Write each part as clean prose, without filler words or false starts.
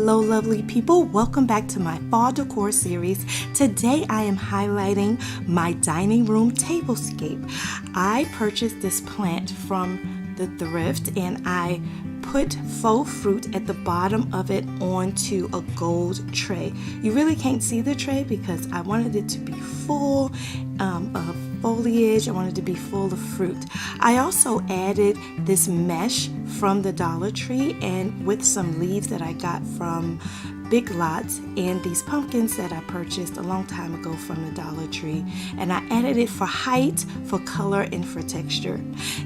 Hello lovely people, welcome back to my fall decor series. Today I am highlighting my dining room tablescape. I purchased this plant from the thrift and I put faux fruit at the bottom of it onto a gold tray. You really can't see the tray because I wanted it to be full of foliage. I wanted to be full of fruit. I also added this mesh from the Dollar Tree and with some leaves that I got from Big Lots and these pumpkins that I purchased a long time ago from the Dollar Tree, and I added it for height, for color, and for texture.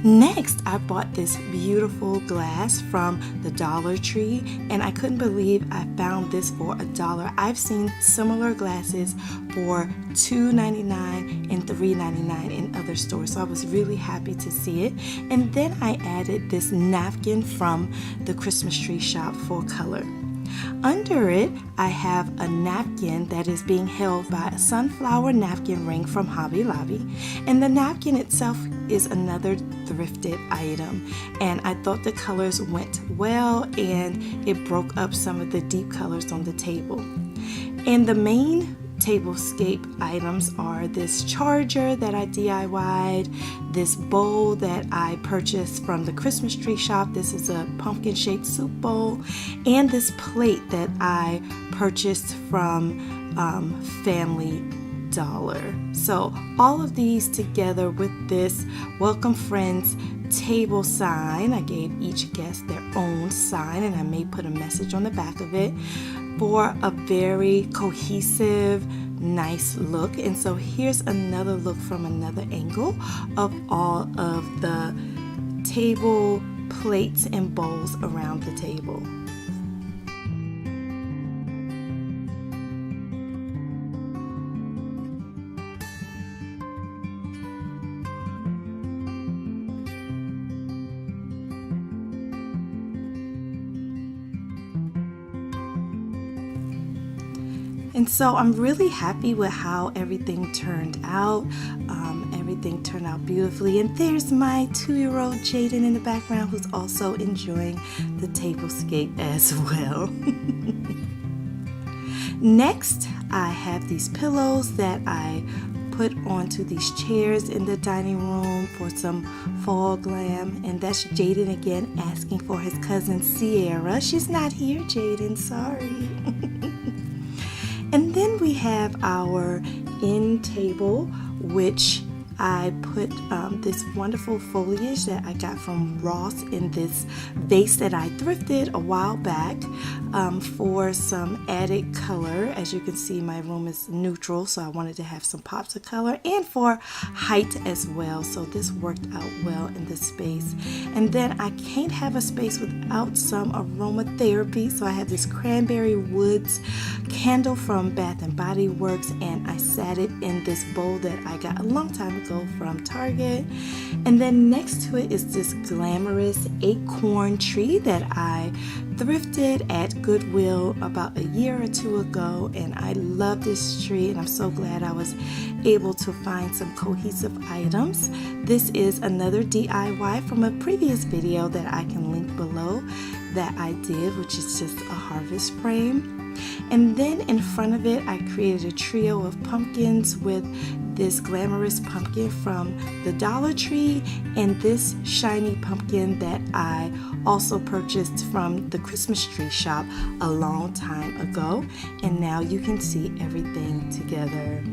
Next, I bought this beautiful glass from the Dollar Tree and I couldn't believe I found this for $1. I've seen similar glasses for $2.99 and $3.99 in other stores, so I was really happy to see it. And then I added this napkin from the Christmas tree shop for color. Under it, I have a napkin that is being held by a sunflower napkin ring from Hobby Lobby, and the napkin itself is another thrifted item, and I thought the colors went well and it broke up some of the deep colors on the table. And the main tablescape items are this charger that I DIY'd, this bowl that I purchased from the Christmas tree shop. This is a pumpkin shaped soup bowl, and this plate that I purchased from Family Dollar. So all of these together with this welcome friends table sign. I gave each guest their own sign and I may put a message on the back of it for a very cohesive, nice look. And so here's another look from another angle of all of the table plates and bowls around the table. And so I'm really happy with how everything turned out. Everything turned out beautifully. And there's my 2-year-old Jaden in the background who's also enjoying the tablescape as well. Next, I have these pillows that I put onto these chairs in the dining room for some fall glam. And that's Jaden again asking for his cousin Sierra. She's not here, Jaden, sorry. And then we have our end table, which I put this wonderful foliage that I got from Ross in this vase that I thrifted a while back for some added color. As you can see, my room is neutral, so I wanted to have some pops of color and for height as well. So this worked out well in the space. And then I can't have a space without some aromatherapy. So I have this cranberry woods candle from Bath and Body Works, and I sat it in this bowl that I got a long time ago from Target. And then next to it is this glamorous acorn tree that I thrifted at Goodwill about a year or two ago, and I love this tree and I'm so glad I was able to find some cohesive items. This is another DIY from a previous video that I can link below that I did, which is just a harvest frame. And then in front of it, I created a trio of pumpkins with this glamorous pumpkin from the Dollar Tree and this shiny pumpkin that I also purchased from the Christmas tree shop a long time ago. And now you can see everything together.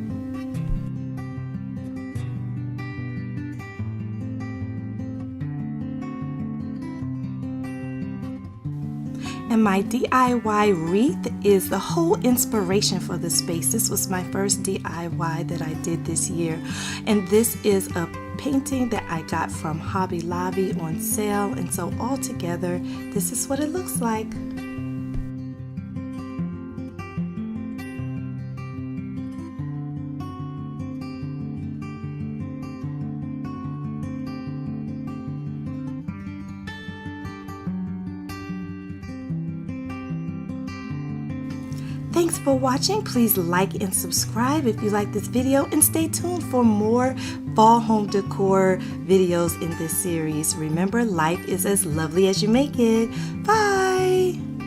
And my DIY wreath is the whole inspiration for the space. This was my first DIY that I did this year. And this is a painting that I got from Hobby Lobby on sale. And so all together, this is what it looks like. Thanks for watching. Please like and subscribe if you like this video, and stay tuned for more fall home decor videos in this series. Remember, life is as lovely as you make it. Bye!